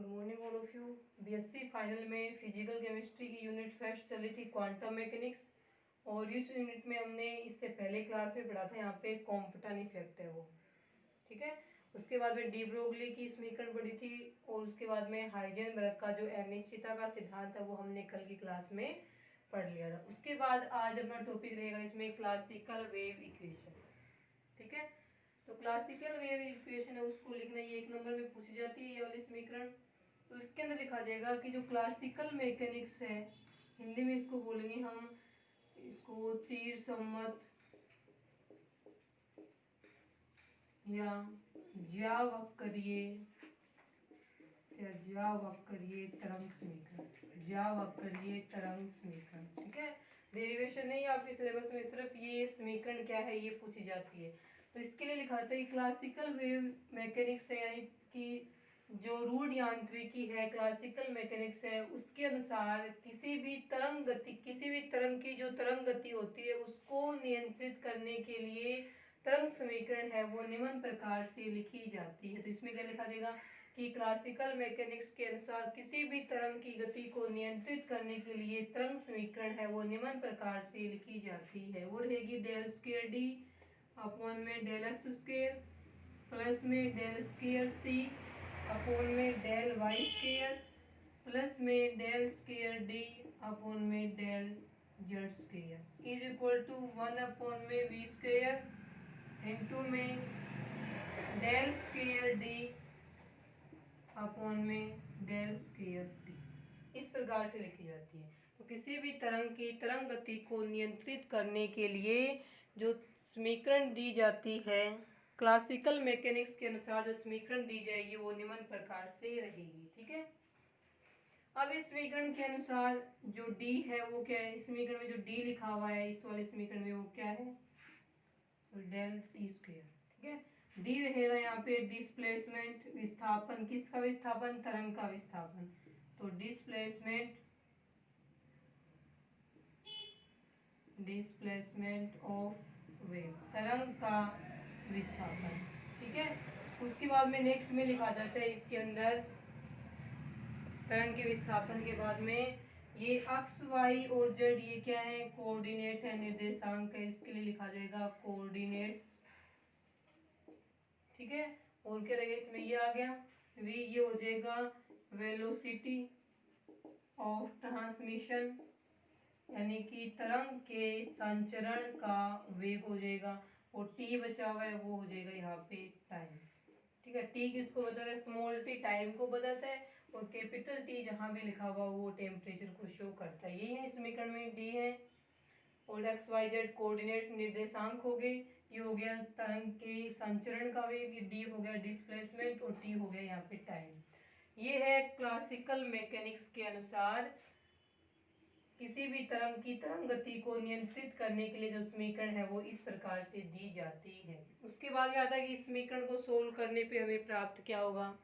Morning all of you. BSc final में physical chemistry की unit first चली थी क्वांटम मैकेनिक्स, और इस यूनिट में हमने इससे पहले क्लास में पढ़ा था यहाँ पे कॉम्पटन इफेक्ट है वो, ठीक है। उसके बाद में डी ब्रोगली की समीकरण पढ़ी थी, और उसके बाद में हाइजेनबर्ग का जो अनिश्चितता का सिद्धांत है वो हमने कल की क्लास में पढ़ लिया था। उसके बाद आज अपना टॉपिक रहेगा इसमें क्लासिकल वेव इक्वेशन, ठीक है। तो क्लासिकल वेव इक्वेशन है उसको लिखना, ये 1 नंबर में पूछी जाती है ये वाली समीकरण। तो इसके अंदर लिखा जाएगा कि जो क्लासिकल मैकेनिक्स है, हिंदी में इसको बोलेंगे हम, इसको चीर सम्मत या ज्यावक्रीय तरंग समीकरण, ज्यावक्रीय तरंग समीकरण, ठीक है। डेरिवेशन नहीं, आपके सिलेबस में सिर्फ ये समीकरण क्या है ये पूछी जाती है। तो इसके लिए लिखा था कि क्लासिकल वेव मैकेनिक्स है, यानी कि जो रूढ़ यांत्रिकी है क्लासिकल मैकेनिक्स है, उसके अनुसार किसी भी तरंग की जो तरंग गति होती है उसको नियंत्रित करने के लिए तरंग समीकरण है वो निम्न प्रकार से लिखी जाती है। तो इसमें क्या लिखा जाएगा कि क्लासिकल मैकेनिक्स के अनुसार किसी भी तरंग की गति को नियंत्रित करने के लिए तरंग समीकरण है वो निम्न प्रकार से लिखी जाती है। वो रहेगी डेल स्क्वायर डी अपॉन में डेल एक्स स्क्वायर प्लस में डेल स्क्वायर सी अपॉन में डेल वाई स्क्वायर प्लस में डेल स्क्वायर डी अपॉन में del Z square is equal to 1 upon में वी स्क्वायर इंटू में डेल स्क्वायर डी अपॉन में del square d, इस प्रकार से लिखी जाती है। तो किसी भी तरंग की तरंग गति को नियंत्रित करने के लिए जो समीकरण दी जाती है क्लासिकल मैकेनिक्स के अनुसार, जो समीकरण दी जाएगी वो निम्न प्रकार से रहेगी, ठीक है। अब इस समीकरण के अनुसार जो डी है वो क्या है, इस समीकरण में जो डी लिखा हुआ है इस वाले समीकरण में वो क्या है, तो डेल टी स्क्वायर, ठीक है। डी रहेगा यहाँ पे डिस्प्लेसमेंट, विस्थापन, किसका विस्थापन, तरंग का विस्थापन। तो डिस्प्लेसमेंट ऑफ वेव, तरंग का विस्थापन, ठीक है। उसके बाद में नेक्स्ट में लिखा जाता है इसके अंदर तरंग के विस्थापन के बाद में ये अक्ष वाई और जेड ये क्या है, कोऑर्डिनेट है, निर्देशांक है, इसके लिए लिखा जाएगा कोऑर्डिनेट्स, ठीक है। और क्या रहेगा इसमें, ये आ गया वी, ये हो जाएगा वेलोसिटी ऑफ ट्रांसमिशन, यानी कि तरंग के संचरण का वेग हो जाएगा, और टी बचा हुआ है वो हो जाएगा यहाँ पे टाइम, ठीक है। टी किसको बदल रहा है, स्मॉल टी टाइम को बदलता है, और कैपिटल टी जहाँ भी लिखा हुआ वो टेम्परेचर को शो करता है। यही है समीकरण में डी है। और एक्स वाई जेड कोऑर्डिनेट निर्देशांक हो गए, ये हो गया तरंग के संचरण का वेग, डी हो गया डिस्प्लेसमेंट, और टी हो गया यहाँ पे टाइम। ये है क्लासिकल मैकेनिक्स के अनुसार किसी भी तरंग की तरंग गति को नियंत्रित करने के लिए जो समीकरण है वो इस प्रकार से दी जाती है। उसके बाद में आता है कि इस समीकरण को सोल्व करने पे हमें प्राप्त क्या होगा।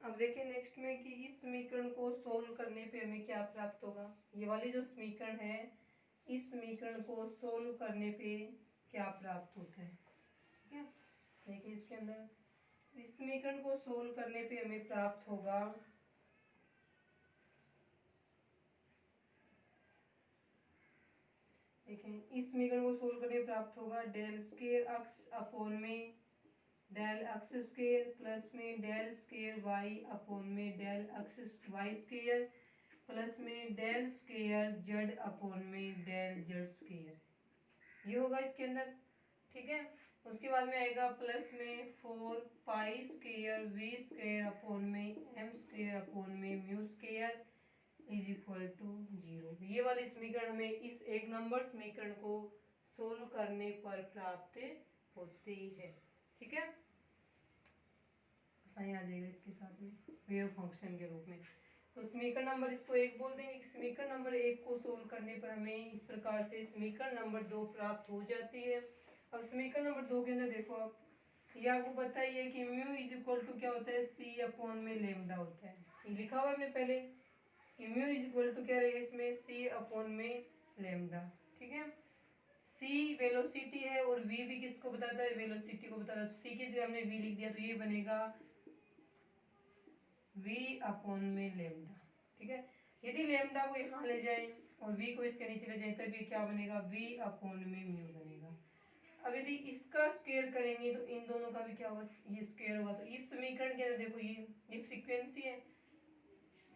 अब देखिए नेक्स्ट में कि इस समीकरण को सोल्व करने पे हमें क्या प्राप्त होगा। ये वाली जो समीकरण है इस समीकरण को सोल्व करने पे क्या प्राप्त होता है, ठीक है। देखिए इसके अंदर इस समीकरण को सोल्व करने पे हमें प्राप्त होगा देखें इस समीकरण को सोल्व करने प्राप्त होगा डेल स्क्वायर एक्स अपॉन में डेल एक्स स्क्वायर प्लस में डेल स्क्वायर वाई अपॉन में del x y square plus में डेल स्क्वायर जेड अपॉन में डेल जेड स्क्वायर, ये होगा इसके अंदर, ठीक है। उसके बाद में आएगा प्लस में 4 pi square v square upon में एम स्क्वायर अपॉन में mu square is equal to 0। ये वाली समीकरण हमें इस 1 नंबर समीकरण को सोल्व करने पर प्राप्त होती है, ठीक है। साइन आ जाएगा इसके साथ में वेव फंक्शन के रूप में। तो समीकरण नंबर इसको 1 बोल देंगे। समीकरण नंबर 1 को सोल्व करने पर हमें इस प्रकार से समीकरण नंबर 2 प्राप्त हो जाती है। अब समीकरण नंबर 2 के अंदर देखो आप, ये आपको पता ही है कि म्यू इज इक्वल टू क्या होता है, सी अपॉन में लेमडा होता है। ये लिखा हुआ हमने पहले कि म्यू इज इक्वल टू क्या रहेगा इसमें, सी अपॉन में लेमडा, ठीक है। सी वेलोसिटी है और वी भी किसको बताता है, वेलोसिटी को बताता है। तो सी की जगह हमने वी लिख दिया, तो ये बनेगा वी अपॉन में लेमडा। ठीक है, यदि लेमडा को यहाँ ले जाएं और वी को इसके नीचे ले जाएं तब ये क्या बनेगा, वी अपॉन में म्यू बनेगा। अब यदि इसका स्क्वायर करेंगे तो इन दोनों का भी क्या होगा, ये स्क्वायर होगा। तो इस समीकरण के अंदर देखो ये फ्रीक्वेंसी है,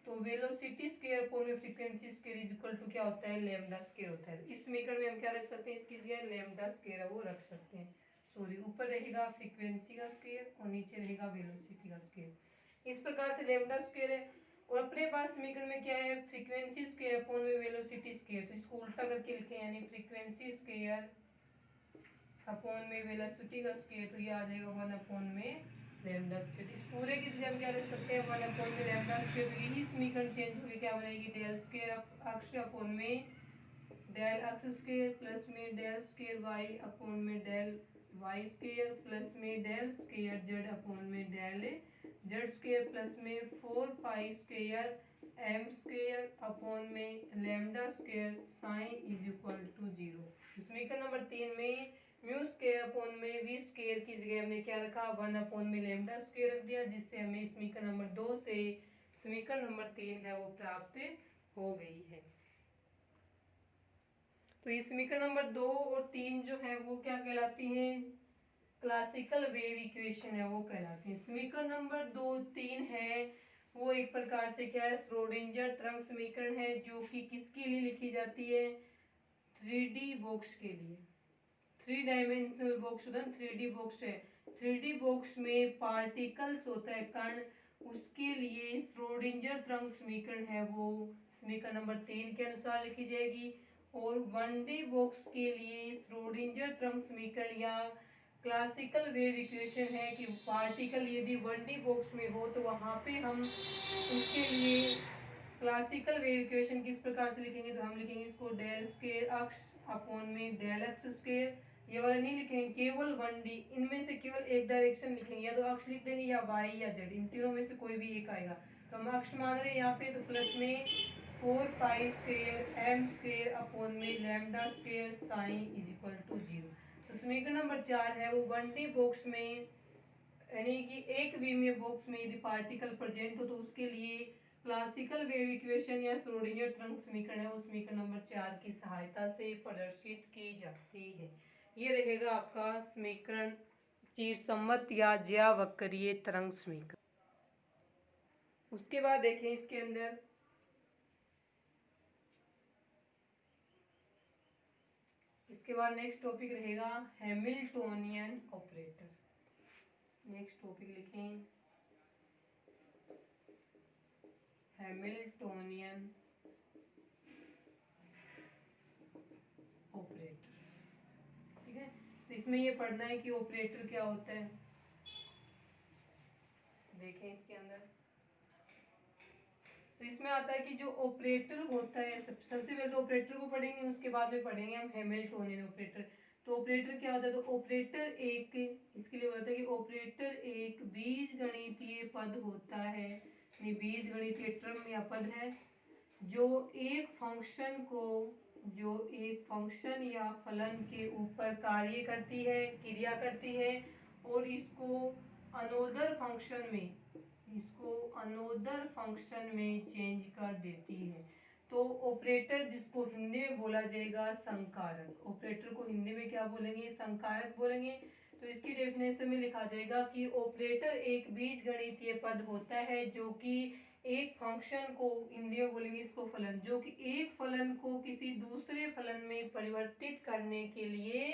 तो वेलोसिटी स्क्वायर अपॉन में frequency square is equal to क्या होता है, लेमडा स्क्वायर होता है। इस समीकरण में हम क्या रख सकते हैं, इसकी जगह लेमडा स्क्वायर है वो रख सकते हैं। सॉरी, ऊपर रहेगा फ्रीक्वेंसी का स्क्वायर और नीचे रहेगा वेलोसिटी का स्क्वायर। इस प्रकार से लेमडा स्क्वायर है और अपने पास समीकरण में क्या है, फ्रीक्वेंसी स्क्वायर अपॉन में वेलोसिटी स्क्वायर। तो इसको उल्टा करके लिखे, यानी फ्रीक्वेंसी स्क्वायर अपॉन में वेलोसिटी का स्क्वायर, तो ये आ जाएगा 1 अपॉन में लैम्डा स्क्वायर। इस पूरे की जगह हम क्या रख सकते हैं, 1 अपॉन में लैम्डा स्क्वायर। तो यही समीकरण चेंज होकर क्या बनेगी, डेल स्क्वायर अक्ष अपॉन में डेल अक्ष स्क्वायर प्लस में डेल स्क्वायर वाई अपॉन में डेल वाई स्क्वायर प्लस में डेल स्क्वायर जेड अपॉन में डेल जेड स्क्वायर प्लस में 4 pi square M square upon में lambda square psi is equal to 0। समीकरण number 3 में mu square upon में we square की जगह हमने क्या रखा, 1 अपॉन में लैम्डा स्क्वायर रख दिया, जिससे हमें समीकरण नंबर 2 से समीकरण नंबर 3 है वो प्राप्त हो गई है। तो ये समीकरण नंबर 2 और 3 जो है वो क्या कहलाती हैं, क्लासिकल वेव इक्वेशन है वो कहलाती है। समीकरण नंबर 2 3 है वो एक प्रकार से क्या है, श्रोडिंगर तरंग समीकरण है, जो कि किसके लिए लिखी जाती है, 3D बॉक्स के लिए। 3 डायमेंशनल बॉक्स होता है, 3D बॉक्स है। 3D बॉक्स में पार्टिकल्स होता है कण, उसके लिए श्रोडिंगर तरंग समीकरण है वो समीकरण नंबर 3 के अनुसार लिखी जाएगी। और 1D बॉक्स के लिए श्रोडिंगर तरंग समीकरण या क्लासिकल वेव इक्वेशन है कि पार्टिकल यदि 1D बॉक्स में हो तो वहाँ पे हम उसके लिए क्लासिकल वेव इक्वेशन किस प्रकार से लिखेंगे, तो हम लिखेंगे इसको डेल स्क्वायर अक्ष अपॉन में डेल एक्स स्क्वायर। ये वाला नहीं लिखेंगे, केवल 1D, इनमें से केवल एक डायरेक्शन लिखेंगे, या तो अक्ष लिख देंगे या वाई या जेड, इन तीनों में से कोई भी एक आएगा। तो हम अक्ष मान रहे हैं यहाँ पे, तो प्लस में 4 pi square M square upon में lambda square psi is equal to 0। तो समीकरण नंबर 4 है वो 1D बॉक्स में, यानी कि एक विमीय बॉक्स में यदि पार्टिकल प्रेजेंट हो तो उसके लिए क्लासिकल वेव इक्वेशन या श्रोडिंगर तरंग समीकरण है, उस समीकरण नंबर 4 की सहायता से प्रदर्शित की जाती है। ये रहेगा आपका समीकरण चिरसम्मत या ज्यावक्रीय तरंग समीकरण। उसके बाद देखें इसके अंदर इसके बाद नेक्स्ट टॉपिक रहेगा हैमिल्टोनियन ऑपरेटर। नेक्स्ट टॉपिक लिखें हैमिल्टोनियन ऑपरेटर। ठीक है, तो इसमें ये पढ़ना है कि ऑपरेटर क्या होता है। देखें इसके अंदर, तो इसमें आता है कि जो ऑपरेटर होता है, सबसे पहले तो ऑपरेटर को पढ़ेंगे, उसके बाद में पढ़ेंगे हम हैमिल्टोनियन ऑपरेटर। तो ऑपरेटर क्या होता है, तो ऑपरेटर एक, इसके लिए होता है कि ऑपरेटर एक बीजगणितीय पद होता है, बीजगणितीय टर्म या पद है, जो एक फंक्शन या फलन के ऊपर कार्य करती है, क्रिया करती है, और इसको अनोदर फंक्शन में चेंज कर देती है। तो ऑपरेटर जिसको हिंदी में बोला जाएगा संकारक, ऑपरेटर को हिंदी में क्या बोलेंगे, संकारक बोलेंगे। तो इसकी डेफिनेशन में लिखा जाएगा कि ऑपरेटर एक बीजगणितीय पद होता है जो कि एक फंक्शन को, हिंदी में बोलेंगे इसको फलन, जो कि एक फलन को किसी दूसरे फलन में परिवर्तित करने के लिए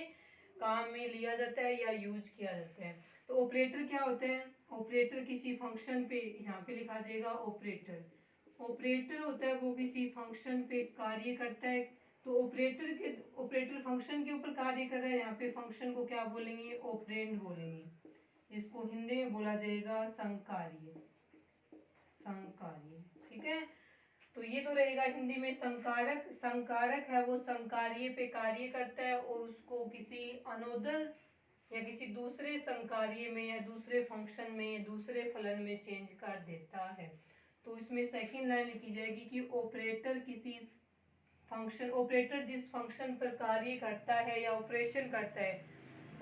काम में लिया जाता है या यूज किया जाता है। तो ऑपरेटर क्या होते हैं, ऑपरेटर किसी फंक्शन पे, यहाँ पे लिखा जाएगा ऑपरेटर होता है वो किसी फंक्शन पे कार्य करता है। तो ऑपरेटर फंक्शन के ऊपर कार्य कर रहा है, यहाँ पे फंक्शन को क्या बोलेंगे, ऑपरेंड बोलेंगे, जिसको हिंदी में बोला जाएगा संकार्य। ठीक है, तो ये तो रहेगा हिंदी में संकारक। संकारक है वो संकार्य पे कार्य करता है और उसको किसी अनोदर या किसी दूसरे संकार्य में या दूसरे फंक्शन में, दूसरे फलन में चेंज कर देता है। तो इसमें सेकंड लाइन लिखी जाएगी कि ऑपरेटर किसी फंक्शन, ऑपरेटर जिस फंक्शन पर कार्य करता है या ऑपरेशन करता है,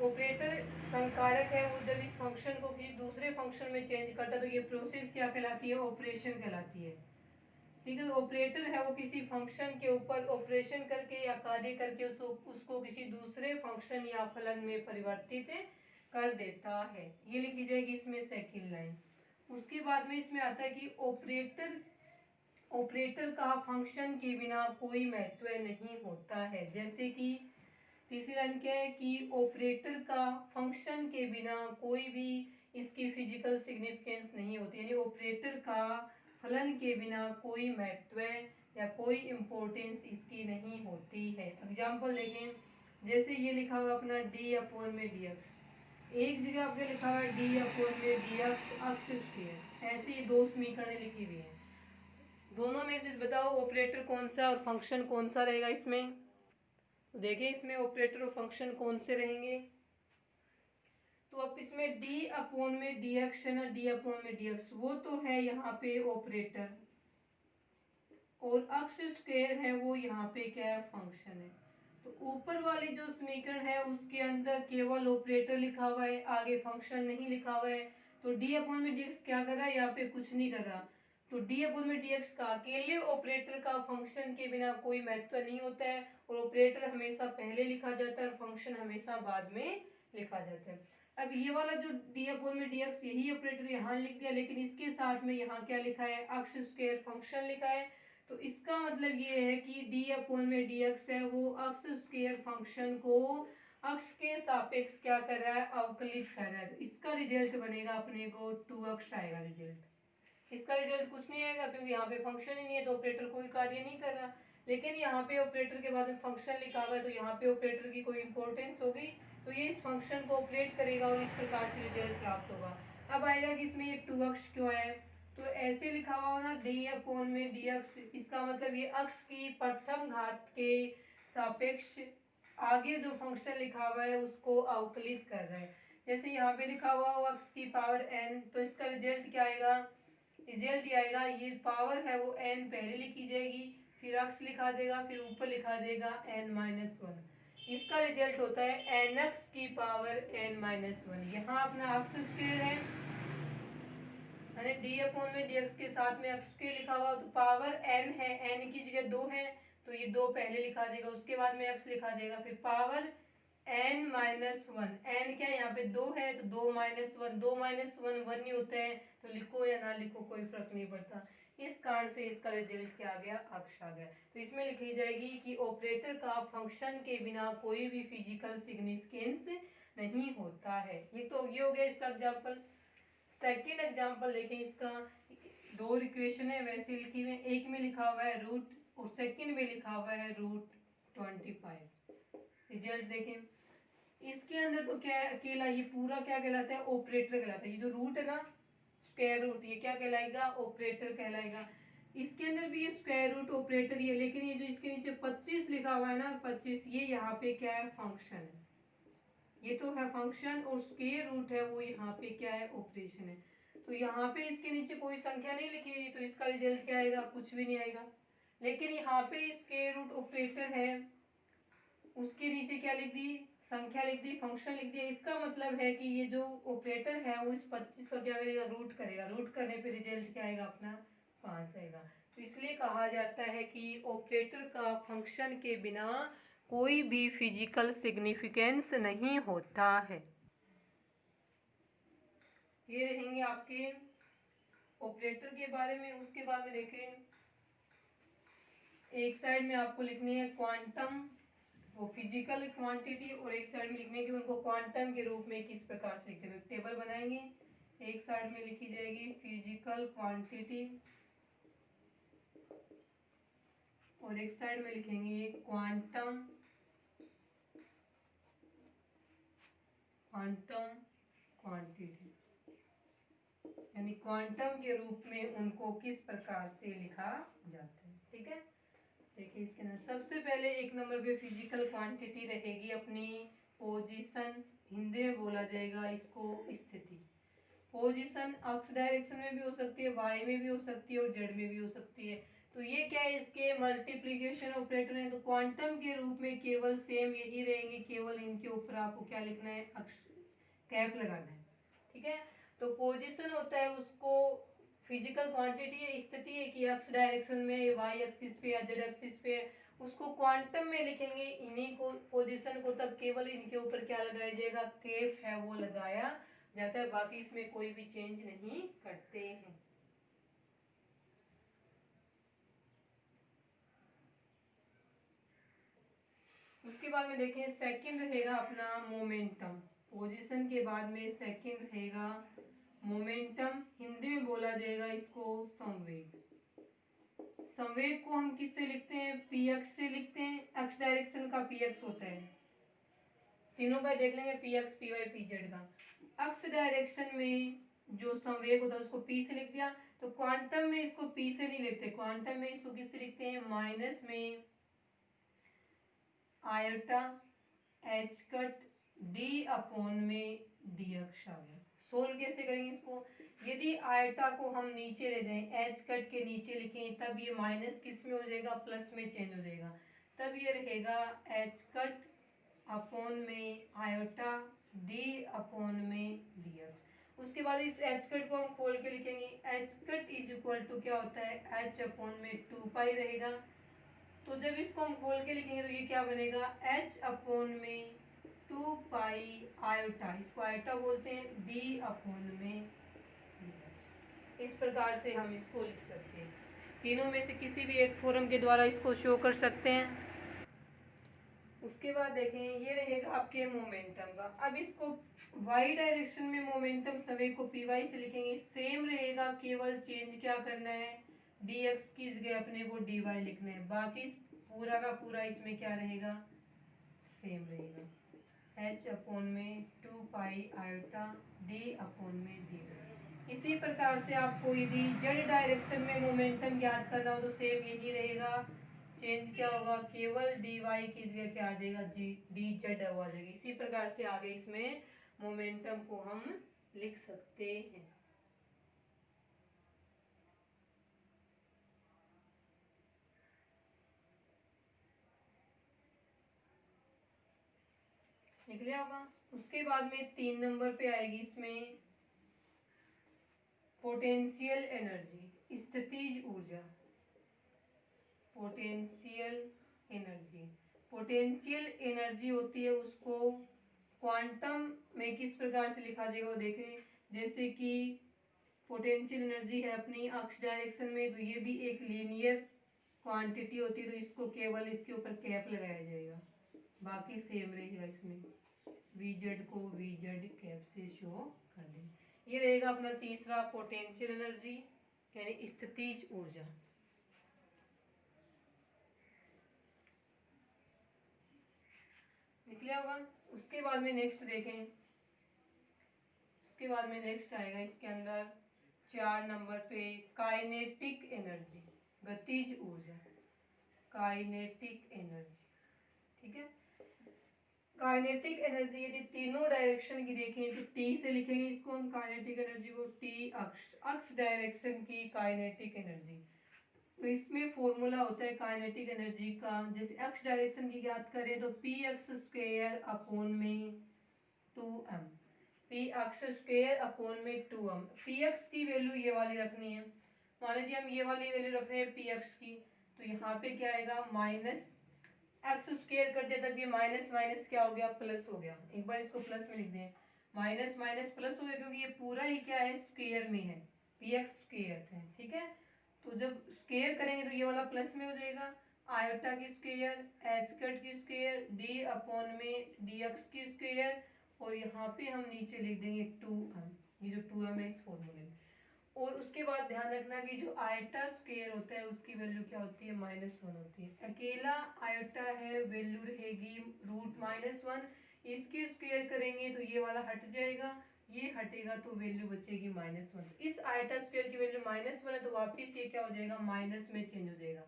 ऑपरेटर संकारक है, वो जब इस फंक्शन को किसी दूसरे फंक्शन में चेंज करता है तो ये प्रोसेस क्या कहलाती है, ऑपरेशन कहलाती है। ठीक है, तो ऑपरेटर है वो किसी फंक्शन के ऊपर ऑपरेशन करके या कार्य करके उसको किसी दूसरे फंक्शन या फलन में परिवर्तित कर देता है। ये लिखी जाएगी इसमें सेकंड लाइन। उसके बाद में इसमें आता है कि ऑपरेटर का फंक्शन के बिना कोई महत्व नहीं होता है। जैसे कि तीसरी लाइन क्या है कि ऑपरेटर का फंक्शन के बिना कोई भी इसकी फिजिकल सिग्निफिकेंस नहीं होती, यानी ऑपरेटर का फलन के बिना कोई महत्व या कोई इम्पोर्टेंस इसकी नहीं होती है। एग्जाम्पल देखें, जैसे ये लिखा हुआ अपना डी अपॉन में डी एक्स, एक जगह आपके लिखा हुआ है डी अपॉन में डी एक्स अक्स स्क्वायर, ऐसे ही दो समीकरण लिखी हुई है। दोनों में से बताओ ऑपरेटर कौन सा और फंक्शन कौन सा रहेगा इसमें। तो देखिए इसमें ऑपरेटर और फंक्शन कौन से रहेंगे। तो अब इसमें डी अपॉन में डी एक्स है ना, डी अपॉन में डी एक्स वो तो है यहाँ पे ऑपरेटर, और अक्स स्क्वायर है वो यहाँ पे क्या है, फंक्शन है। तो ऊपर वाली जो समीकरण है उसके अंदर केवल ऑपरेटर लिखा हुआ है, आगे फंक्शन नहीं लिखा हुआ है। तो डी अपॉन में डी एक्स क्या कर रहा है, यहाँ पे कुछ नहीं कर रहा। तो डी अपॉन में डी एक्स का अकेले ऑपरेटर का फंक्शन के बिना कोई महत्व नहीं होता है, और ऑपरेटर हमेशा पहले लिखा जाता है और फंक्शन हमेशा बाद में लिखा जाता है। अब ये वाला जो डी अपॉन में डी एक्स, यही ऑपरेटर यहाँ लिख दिया, लेकिन इसके साथ में यहाँ क्या लिखा है, अक्स स्क्वायर फंक्शन लिखा है। तो इसका मतलब ये है कि डी अपॉन में डी एक्स है वो अक्स स्क्वायर फंक्शन को अक्स के सापेक्ष क्या कर रहा है, अवकलित कर रहा है। तो इसका रिजल्ट बनेगा अपने को 2x आएगा रिजल्ट। इसका रिजल्ट कुछ नहीं आएगा क्योंकि यहाँ पे फंक्शन ही नहीं है, तो ऑपरेटर कोई कार्य नहीं कर रहा। लेकिन यहाँ पे ऑपरेटर के बाद में फंक्शन लिखा हुआ है, तो यहाँ पे ऑपरेटर की कोई इंपॉर्टेंस होगी, तो ये इस फंक्शन को ऑपरेट करेगा और इस प्रकार से रिजल्ट प्राप्त होगा। अब आएगा कि इसमें ये 2x क्यों है, तो ऐसे लिखा हुआ ना डी अपॉन में डी एक्स, इसका मतलब ये अक्स की प्रथम घात के सापेक्ष आगे जो फंक्शन लिखा हुआ है उसको अवकलित कर रहा है। जैसे यहाँ पे लिखा हुआ हो अक्स की पावर n, तो इसका रिजल्ट क्या आएगा, रिजल्ट ये आएगा, ये पावर है वो n पहले लिखी जाएगी, फिर अक्स लिखा जाएगा, फिर ऊपर लिखा जाएगा n-1। इसका रिजल्ट होता है nx की पावर n-1। यहाँ अपना अक्स स्क्वायर है, यानी डी अपॉन में डी एक्स के साथ में एक्स के लिखा हुआ, तो पावर n है, n की जगह 2 है, तो ये 2 पहले लिखा जाएगा, उसके बाद में x लिखा जाएगा, फिर पावर n-1। n क्या है यहाँ पे 2 है, तो 2 - 1, 2 - 1 1 ही होते हैं, तो लिखो या ना लिखो कोई फर्क नहीं पड़ता। इस कारण से इसका रिजल्ट क्या आ गया, अक्स आ गया। तो इसमें लिखी जाएगी कि ऑपरेटर का फंक्शन के बिना कोई भी फिजिकल सिग्निफिकेंस नहीं होता है। ये तो ये हो गया इसका एग्जाम्पल। सेकेंड एग्जाम्पल देखें, इसका दो इक्वेशन है वैसे लिखी हुई, एक में लिखा हुआ है रूट और सेकेंड में लिखा हुआ है √25। रिजल्ट देखें, इसके अंदर तो क्या अकेला ये पूरा क्या कहलाता है, ऑपरेटर कहलाता है। ये जो रूट है ना, स्क्वायर रूट, ये क्या कहलाएगा, ऑपरेटर कहलाएगा। इसके अंदर भी ये स्क्वायर रूट ऑपरेटर ही है, लेकिन ये जो इसके नीचे 25 लिखा हुआ है ना, 25, ये यहाँ पे क्या है, फंक्शन है। ये तो है फंक्शन, और स्क्वायर रूट है वो यहाँ पे क्या है, ऑपरेशन है। तो यहाँ पे इसके नीचे कोई संख्या नहीं लिखी हुई, तो इसका रिजल्ट क्या आएगा, कुछ भी नहीं आएगा। लेकिन यहाँ पे स्क्वायर रूट ऑपरेटर है, उसके नीचे क्या लिख दी, संख्या लिख दी, फंक्शन लिख दिया। इसका मतलब है कि ये जो ऑपरेटर है वो इस 25 का क्या करेगा, रूट करेगा। रूट करने पे रिजल्ट क्या आएगा, अपना 5 आएगा। तो इसलिए कहा जाता है कि ऑपरेटर का फंक्शन के बिना कोई भी फिजिकल सिग्निफिकेंस नहीं होता है। ये रहेंगे आपके ऑपरेटर के बारे में। उसके बाद में देखें, एक साइड में आपको लिखनी है क्वांटम, वो फिजिकल क्वांटिटी, और एक साइड में लिखने की उनको क्वांटम के रूप में किस प्रकार से लिखते हैं। टेबल बनाएंगे, एक साइड में लिखी जाएगी फिजिकल क्वांटिटी और एक साइड में लिखेंगे क्वांटम क्वांटिटी, यानी क्वांटम के रूप में उनको किस प्रकार से लिखा जाता है। ठीक है, देखिए इसके अंदर सबसे पहले एक नंबर पे फिजिकल क्वांटिटी रहेगी अपनी पोजीशन, हिंदी में बोला जाएगा इसको स्थिति। पोजीशन अक्स डायरेक्शन में भी हो सकती है, वाई में भी हो सकती है और जेड में भी हो सकती है। तो ये क्या है, इसके मल्टीप्लीकेशन ऑपरेटर है। तो क्वांटम के रूप में केवल सेम यही रहेंगे, केवल इनके ऊपर आपको क्या लिखना है, कैप लगाना है। ठीक है, तो पोजीशन होता है उसको फिजिकल क्वांटिटी है, स्थिति है कि एक्स डायरेक्शन में, वाई एक्सिस पे या जेड एक्सिस पे, उसको क्वांटम में लिखेंगे इन्हीं को पोजीशन को, तब केवल इनके ऊपर क्या लगाया जाएगा, केप है वो लगाया जाता है, बाकी इसमें कोई भी चेंज नहीं करते हैं। उसके बाद में देखें, सेकंड रहेगा अपना मोमेंटम। पोजीशन के बाद में सेकंड रहेगा मोमेंटम, हिंदी में बोला जाएगा इसको संवेग। संवेग को हम किससे लिखते हैं, पी एक्स से लिखते हैं। एक्स डायरेक्शन का पी एक्स होता है, तीनों का देख लेंगे, p x p y p z का। एक्स डायरेक्शन में जो संवेग होता है उसको पी से लिख दिया। तो क्वांटम में इसको पी से नहीं लिखते, क्वांटम में इसको किससे लिखते हैं, माइनस में iota H cut D upon में डी एक्स आ गया। सोल्व कैसे करेंगे इसको, यदि आयटा को हम नीचे ले जाएं, एच कट के नीचे लिखें, तब ये माइनस किस में हो जाएगा, प्लस में चेंज हो जाएगा। तब ये रहेगा एच कट अपॉन में आयोटा डी अपॉन में डी एक्स। उसके बाद इस एच कट को हम खोल के लिखेंगे, h cut is equal to क्या होता है, एच अपॉन में 2 पाई रहेगा। तो जब इसको हम खोल के लिखेंगे तो ये क्या बनेगा, एच अपॉन में 2 पाई आयोटा, इसको आयोटा बोलते हैं, डी अपॉन में dx। इस प्रकार से हम इसको लिख सकते हैं, तीनों में से किसी भी एक फॉर्म के द्वारा इसको शो कर सकते हैं। उसके बाद देखें, ये रहेगा आपके मोमेंटम का। अब इसको वाई डायरेक्शन में मोमेंटम संवेग को पी वाई से लिखेंगे, सेम रहेगा, केवल चेंज क्या करना है, डी एक्स की जगह अपने को डी वाई लिखना है, बाकी पूरा का पूरा इसमें क्या रहेगा, सेम रहेगा, एच अपॉन में 2 पाई आयोटा डी अपॉन में डी वाई। इसी प्रकार से आपको यदि जेड डायरेक्शन में मोमेंटम ज्ञात करना हो तो सेम यही रहेगा, चेंज क्या होगा, केवल डी वाई की जगह क्या आ जाएगा, जी डी जेड आ जाएगा। इसी प्रकार से आगे इसमें मोमेंटम को हम लिख सकते हैं। लिख लिया होगा। उसके बाद में 3 नंबर पे आएगी इसमें पोटेंशियल एनर्जी, स्थितिज ऊर्जा। पोटेंशियल एनर्जी, पोटेंशियल एनर्जी होती है, उसको क्वांटम में किस प्रकार से लिखा जाएगा वो देखें। जैसे कि पोटेंशियल एनर्जी है अपनी अक्ष डायरेक्शन में, तो ये भी एक लीनियर क्वांटिटी होती है, तो इसको केवल इसके ऊपर कैप लगाया जाएगा, बाकी सेम रहेगा। इसमें वी जेड को वी जेड कैप से शो कर देंगे। ये रहेगा अपना तीसरा पोटेंशियल एनर्जी यानी स्थितिज ऊर्जा। निकला होगा। उसके बाद में नेक्स्ट देखें, उसके बाद में नेक्स्ट आएगा इसके अंदर 4 नंबर पे काइनेटिक एनर्जी, गतिज ऊर्जा, काइनेटिक एनर्जी। ठीक है, काइनेटिक एनर्जी यदि तीनों डायरेक्शन की देखें तो टी से लिखेंगे इसको हम, काइनेटिक एनर्जी को टी अक्ष, अक्ष डायरेक्शन की काइनेटिक एनर्जी। तो इसमें फॉर्मूला होता है काइनेटिक एनर्जी का, जैसे एक्स डायरेक्शन की याद करें तो पी एक्स स्क्वेयर अपॉन में 2m, P x square upon में 2m। पी एक्स की वैल्यू ये वाली रखनी है, मान लीजिए हम ये वाली वैल्यू रख रहे हैं पी एक्स की, तो यहाँ पे क्या आएगा, माइनस एक्स स्क्वेयर कर दिया, तब ये माइनस माइनस क्या हो गया, प्लस हो गया। एक बार इसको प्लस में लिख दें, माइनस माइनस प्लस हो गया, क्योंकि ये पूरा ही क्या है, स्क्वेयर में है, पी एक्स स्क्वेयर है। ठीक है, तो जब स्क्वेयर करेंगे तो ये वाला प्लस में हो जाएगा, आयोटा की स्क्वेयर, एच कट की स्क्वेयर, डी अपॉन में डी एक्स की स्क्वेयर, और यहाँ पे हम नीचे लिख देंगे 2m, ये जो 2m है इस फॉर्मूले में। और उसके बाद ध्यान रखना कि जो आयोटा स्क्वेयर होता है उसकी वैल्यू क्या होती है, -1 होती है। अकेला आयोटा है, वैल्यू रहेगी √-1। इसकी स्क्वेयर करेंगे तो ये वाला हट जाएगा, ये हटेगा तो वैल्यू बचेगी -1। इस आयोटा स्क्वेयर की वैल्यू -1 है, तो वापिस ये क्या हो जाएगा, माइनस में चेंज हो जाएगा।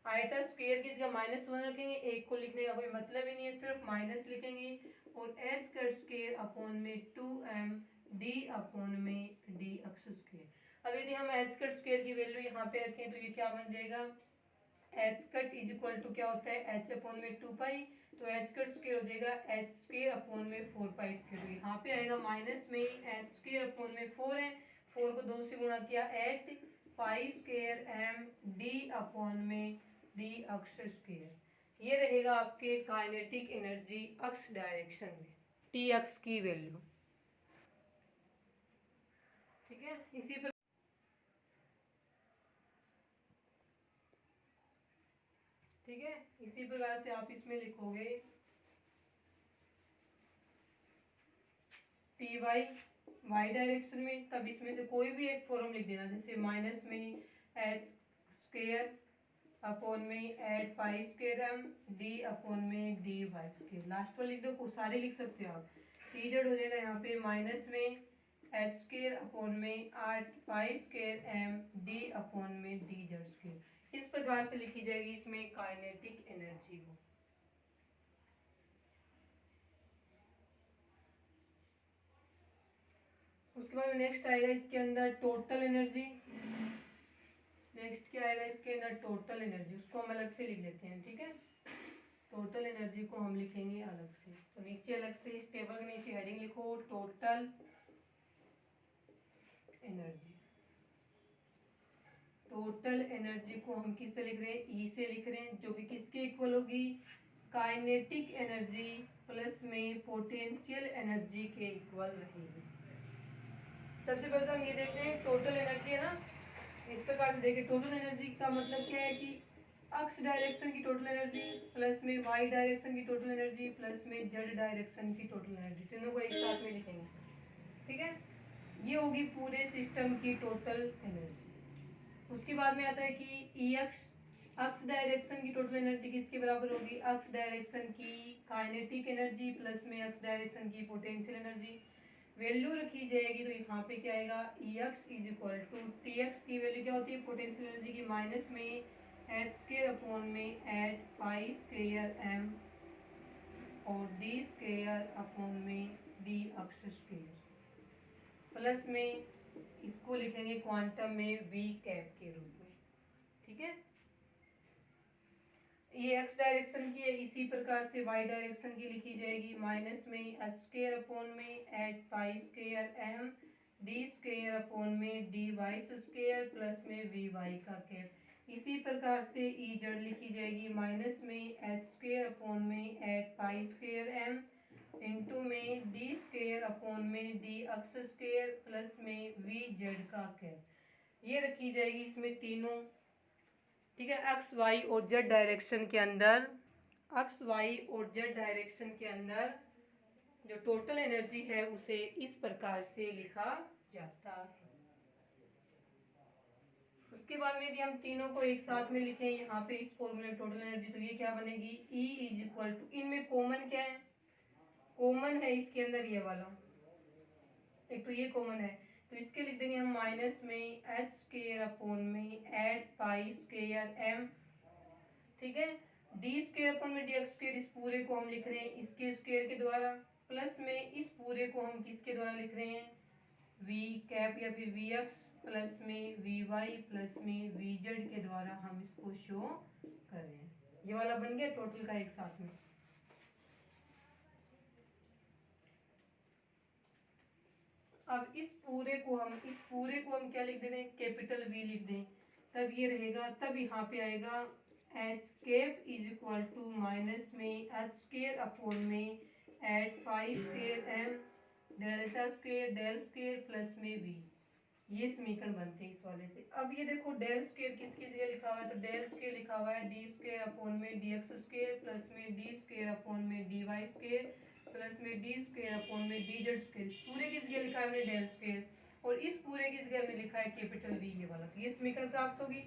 आयोटा स्क्वेयर की जगह -1 रखेंगे, एक को लिखने का कोई मतलब ही नहीं है, सिर्फ माइनस लिखेंगे, और एच कट स्क्वेयर अपॉन में 2m डी अपॉन में डी एक्स स्क्वेयर। अब यदि हम एच कट स्क्वेयर की वैल्यू यहाँ पे रखें तो ये क्या बन जाएगा, h cut is equal to क्या होता है एच अपॉन में 2 पाई, तो एच कट स्क्वायर हो जाएगा एच स्क्वायर अपॉन में 4 पाई स्क्वायर। यहाँ पे आएगा माइनस में एच स्क्वायर अपॉन में 4 है, 4 को 2 से गुणा किया 8 pi square m d upon में डी अक्ष स्क्वायर। ये रहेगा आपके काइनेटिक एनर्जी अक्ष डायरेक्शन में, टी अक्ष की वैल्यू। ठीक है, इसी पर ठीक है, इसी प्रकार से आप इसमें लिखोगे टी वाई वाई डायरेक्शन में, तब इसमें से कोई भी एक फॉर्म लिख देना, जैसे माइनस में एच स्क्वायर अपॉन में 8 pi square m d upon में डी वाई स्क्वायर। लास्ट पर लिख दो, को सारे लिख सकते हो आप। टी जेड हो जाएगा यहाँ पे माइनस में एच स्क्वायर अपॉन में 8 pi square m d upon में डी जेड स्क्वायर। इस प्रकार से लिखी जाएगी इसमें काइनेटिक एनर्जी को। उसके बाद नेक्स्ट आएगा इसके अंदर टोटल एनर्जी। नेक्स्ट क्या आएगा इसके अंदर टोटल एनर्जी, उसको हम अलग से लिख लेते हैं। ठीक है, टोटल एनर्जी को हम लिखेंगे अलग से, तो नीचे अलग से इस टेबल के नीचे हेडिंग लिखो टोटल एनर्जी। टोटल एनर्जी को हम किससे लिख रहे हैं, ई से लिख रहे हैं, जो कि किसके इक्वल होगी, काइनेटिक एनर्जी प्लस में पोटेंशियल एनर्जी के इक्वल रहेगी। सबसे पहले तो हम ये देखते हैं टोटल एनर्जी है ना, इस प्रकार से देखिए टोटल एनर्जी का मतलब क्या है कि अक्ष डायरेक्शन की टोटल एनर्जी प्लस में वाई डायरेक्शन की टोटल एनर्जी प्लस में जेड डायरेक्शन की टोटल एनर्जी, तीनों को एक साथ में लिखेंगे। ठीक है, ये होगी पूरे सिस्टम की टोटल एनर्जी। उसके बाद में आता है कि ई अक्ष डायरेक्शन की टोटल एनर्जी किसके बराबर होगी, अक्ष डायरेक्शन की काइनेटिक एनर्जी प्लस में अक्ष डायरेक्शन की पोटेंशियल एनर्जी। वैल्यू रखी जाएगी तो यहाँ पे क्या आएगा, E X is equal to T X की वैल्यू क्या होती है पोटेंशियल एनर्जी की, माइनस में एच स्क्वायर अपॉन में 8 पाई स्क्वायर एम और डी स्क्वायर अपॉन में डी अक्ष स्क्वायर, प्लस में इसको लिखेंगे क्वांटम में वी कैप के रूप में। ठीक है, ये एक्स डायरेक्शन की है, इसी प्रकार से वाई डायरेक्शन की लिखी जाएगी, माइनस में एच स्क्वायर अपॉन में 8 pi square m d square upon में डी वाई स्क्वायर प्लस में वी वाई का कैप। इसी प्रकार से ई जेड लिखी जाएगी, माइनस में एच स्क्वायर अपॉन में 8 पाई स्क्वायर एम इंटू में डी स्क्वायर अपॉन में डी अक्स स्क्वायर प्लस में वी जेड का कैप। ये रखी जाएगी इसमें तीनों। ठीक है, एक्स वाई और जेड डायरेक्शन के अंदर, एक्स वाई और जेड डायरेक्शन के अंदर जो टोटल एनर्जी है उसे इस प्रकार से लिखा जाता है। उसके बाद में यदि हम तीनों को एक साथ में लिखें यहाँ पे इस फॉर्मूले टोटल एनर्जी, तो ये क्या बनेगी, E इज इक्वल टू, इनमें कॉमन क्या है, कॉमन है इसके अंदर ये वाला, एक तो ये कॉमन है, तो इसके लिख देंगे हम माइनस में एच स्क्वायर अपॉन में 8 पाई स्क्वायर एम। ठीक है, डी स्क्वायर अपॉन में डी एक्स स्क्वायर, इस पूरे को हम लिख रहे हैं इसके स्क्वायर के द्वारा, प्लस में इस पूरे को हम किसके द्वारा लिख रहे हैं, वी कैप या फिर वी एक्स प्लस में वी वाई प्लस में वी जेड के द्वारा हम इसको शो कर रहे हैं। ये वाला बन गया टोटल का एक साथ में। अब इस पूरे को हम क्या लिख दें, कैपिटल वी लिख दें, तब ये रहेगा, तब यहाँ पे आएगा h cap is equal to minus में एच स्क्वायर अपॉन में 8 pi square m delta square del square plus में वी। ये समीकरण बनते हैं इस वाले से। अब ये देखो डेल स्क्वायर किसकी जगह लिखा हुआ है, तो डेल स्क्वायर लिखा हुआ है डी स्क्वायर अपॉन में डी एक्स स्क्वायर प्लस में डी स्क्वायर अपॉन में डी वाई स्क्वायर प्लस में डी स्क्वायर अपॉन में डी जेड स्क्वायर। पूरे की जगह लिखा है हमने डेल स्क्वायर और इस पूरे की जगह हमने लिखा है कैपिटल वी, ये वाला। तो ये समीकरण प्राप्त होगी।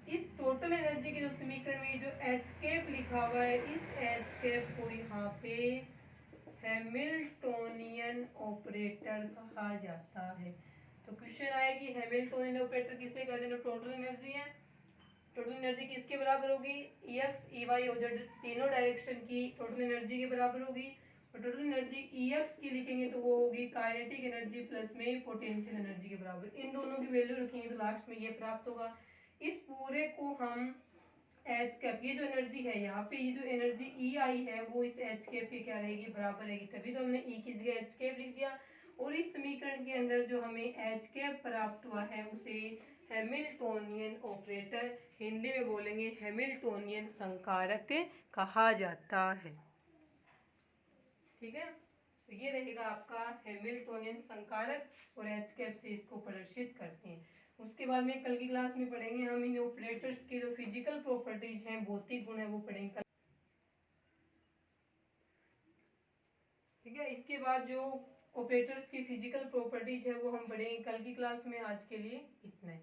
इस टोटल एनर्जी के जो समीकरण में जो एच कैप लिखा हुआ है, इस एच कैप को यहाँ पे हैमिल्टोनियन ऑपरेटर कहा जाता है। तो क्वेश्चन आया कि हैमिल्टोनियन ऑपरेटर किसे कहते हैं, टोटल एनर्जी है, टोटल एनर्जी किसके बराबर होगी, ई एक्स ई वाई और जेड तीनों डायरेक्शन की टोटल एनर्जी के बराबर होगी। और टोटल एनर्जी ई एक्स की लिखेंगे तो वो होगी काइनेटिक एनर्जी प्लस में पोटेंशियल एनर्जी के बराबर। इन दोनों की वैल्यू रखेंगे तो लास्ट में ये प्राप्त होगा। इस पूरे को हम एच कैप, ये जो एनर्जी है यहाँ पे, ये जो एनर्जी ई आई है वो इस एच कैप की क्या रहेगी, बराबर रहेगी। तभी तो हमने ई की जगह एच कैप लिख दिया। और इस समीकरण के अंदर जो हमें एच कैप प्राप्त हुआ है उसे हैमिल्टोनियन ऑपरेटर, हिंदी में बोलेंगे हैमिल्टोनियन संकारक कहा जाता है। ठीक है, तो ये रहेगा आपका हैमिल्टोनियन संकारक, और एच कैप से इसको प्रदर्शित करते हैं। उसके बाद में कल की क्लास में पढ़ेंगे हम इन ऑपरेटर्स की जो फिजिकल प्रॉपर्टीज हैं, भौतिक गुण है, वो पढ़ेंगे। ठीक है, इसके बाद जो ऑपरेटर्स की फिजिकल प्रॉपर्टीज है वो हम पढ़ेंगे कल की क्लास में। आज के लिए इतना ही।